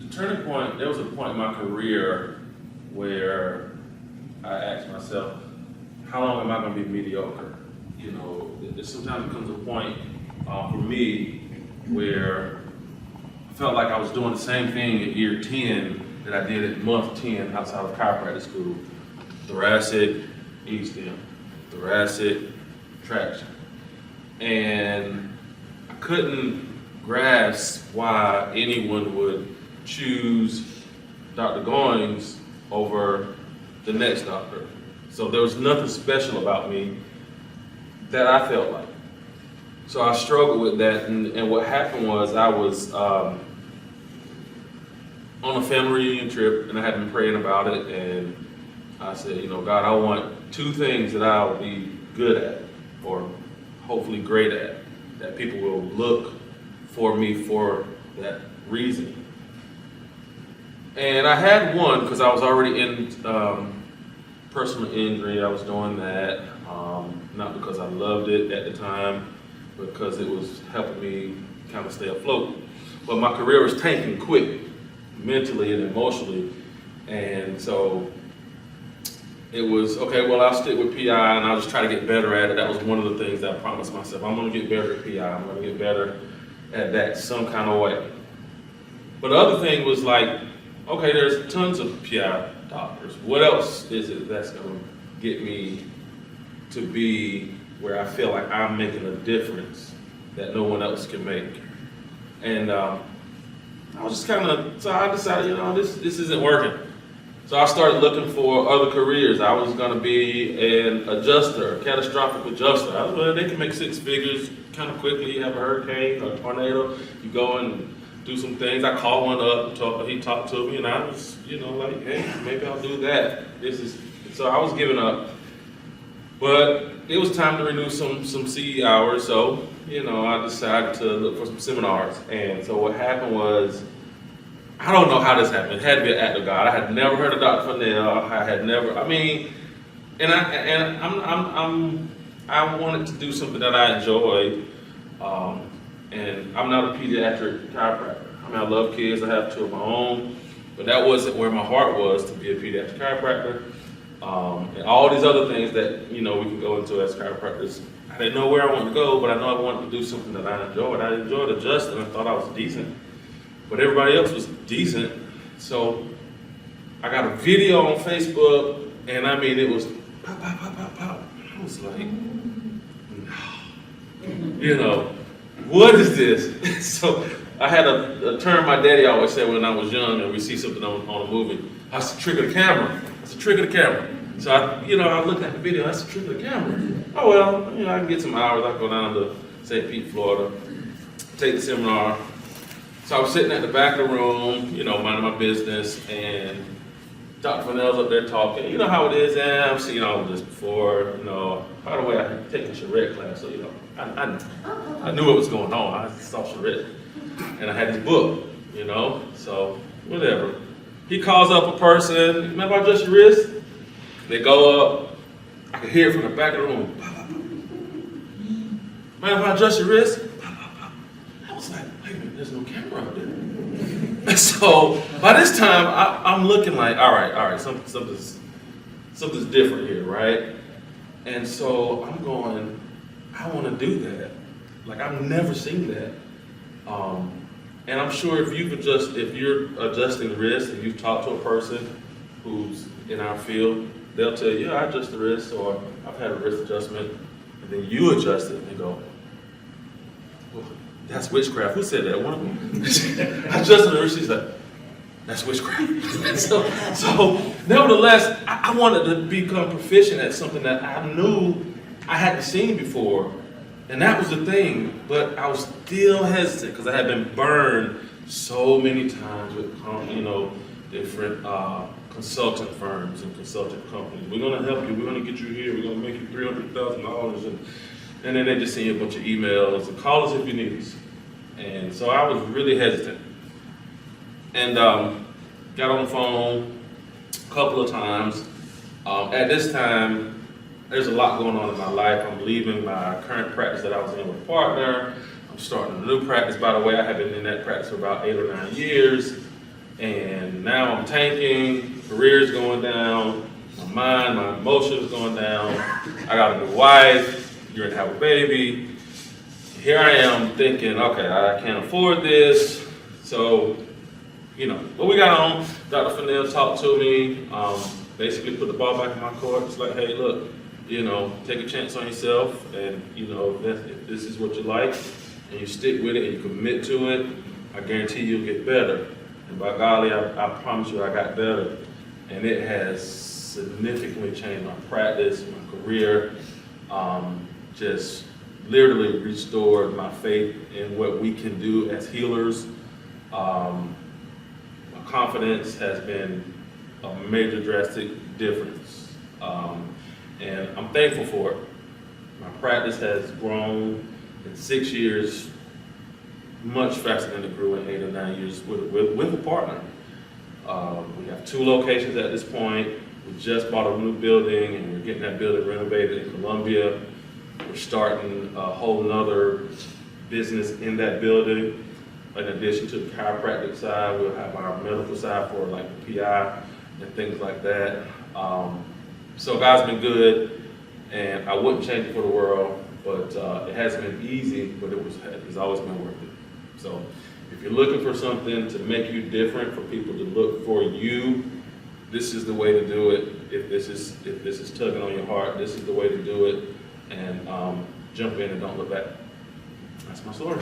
The turning point, there was a point in my career where I asked myself, how long am I going to be mediocre? You know, sometimes it comes to a point for me where I felt like I was doing the same thing at year 10 that I did at month 10 outside of chiropractic school. Thoracic, E-stem, thoracic, traction. And I couldn't grasp why anyone would choose Dr. Goings over the next doctor. So there was nothing special about me that I felt like. So I struggled with that, and what happened was I was on a family reunion trip, and I had been praying about it, and I said, you know, God, I want 2 things that I'll be good at, or hopefully great at, that people will look for me for that reason. And I had one because I was already in personal injury. I was doing that, not because I loved it at the time, but because it was helping me kind of stay afloat. But my career was tanking quick, mentally and emotionally. And so it was, okay, well, I'll stick with PI and I'll just try to get better at it. That was one of the things that I promised myself. I'm gonna get better at PI. I'm gonna get better at that some kind of way. But the other thing was like, okay, there's tons of PI doctors. What else is it that's gonna get me to be where I feel like I'm making a difference that no one else can make? And I was just kind of, so I decided, you know, this isn't working. So I started looking for other careers. I was gonna be an adjuster, a catastrophic adjuster. I was, well, they can make 6 figures kind of quickly. You have a hurricane or a tornado, you go and do some things. I called one up, he talked to me, and I was, you know, like, hey, maybe I'll do that. So I was giving up. But it was time to renew some CE hours, so, you know, I decided to look for some seminars. And so what happened was, I don't know how this happened. It had to be an act of God. I had never heard of Dr. Fennell. I wanted to do something that I enjoy. And I'm not a pediatric chiropractor. I mean, I love kids. I have 2 of my own, but that wasn't where my heart was, to be a pediatric chiropractor. And all these other things that, you know, we can go into as chiropractors. I didn't know where I wanted to go, but I know I wanted to do something that I enjoyed. I enjoyed adjusting. I thought I was decent, but everybody else was decent. So I got a video on Facebook, and I mean, it was pop, pop, pop, pop, pop. I was like, no, you know, what is this? So I had a term my daddy always said when I was young, and we see something on a movie. That's the trick of the camera. That's the trick of the camera. So I looked at the video. That's the trick of the camera. Oh well, you know, I can get some hours. I go down to St. Pete, Florida, take the seminar. So I was sitting at the back of the room, you know, minding my business, and Dr. Fennell's up there talking. You know how it is, and I've seen all of this before. You know, by the way, I had taken a charrette class, so you know, I knew what was going on. I saw charrette, and I had this book, you know, so whatever. He calls up a person. Remember, I adjust your wrist? They go up. I could hear it from the back of the room. Man, if I adjust your wrist? I was like, wait a minute, there's no camera up there. And so by this time, I'm looking like, all right, something's different here, right? And so I'm going, I want to do that. Like, I've never seen that. And I'm sure if you're adjusting the wrist and you've talked to a person who's in our field, they'll tell you, yeah, I adjust the wrist, or I've had a wrist adjustment, and then you adjust it, and they go, well, that's witchcraft. Who said that? One of them. I adjusted the wrist, she's like, that's witchcraft. so nevertheless, I wanted to become proficient at something that I knew I hadn't seen before. And that was the thing, but I was still hesitant because I had been burned so many times with, you know, different consultant firms and consultant companies. We're gonna help you, we're gonna get you here, we're gonna make you $300,000, and then they just send you a bunch of emails and call us if you need us. And so I was really hesitant. And got on the phone a couple of times. At this time, there's a lot going on in my life. I'm leaving my current practice that I was in with a partner. I'm starting a new practice. By the way, I have been in that practice for about 8 or 9 years. And now I'm tanking, career's going down, my mind, my emotions going down. I got a new wife, you're gonna have a baby. Here I am thinking, okay, I can't afford this. So, what we got on, Dr. Fennell talked to me, basically put the ball back in my court. It's like, hey, look, take a chance on yourself, and if this is what you like, and you stick with it and you commit to it, I guarantee you'll get better. And by golly, I promise you I got better. And it has significantly changed my practice, my career, just literally restored my faith in what we can do as healers. My confidence has been a major drastic difference. And I'm thankful for it. My practice has grown in 6 years much faster than it grew in 8 or 9 years with a partner. We have 2 locations at this point. We just bought a new building and we're getting that building renovated in Columbia. We're starting a whole nother business in that building. In addition to the chiropractic side, we'll have our medical side for like the PI and things like that. So God's been good, and I wouldn't change it for the world, but it hasn't been easy, but it's always been worth it. So if you're looking for something to make you different, for people to look for you, this is the way to do it. If this is tugging on your heart, this is the way to do it. And jump in and don't look back. That's my story.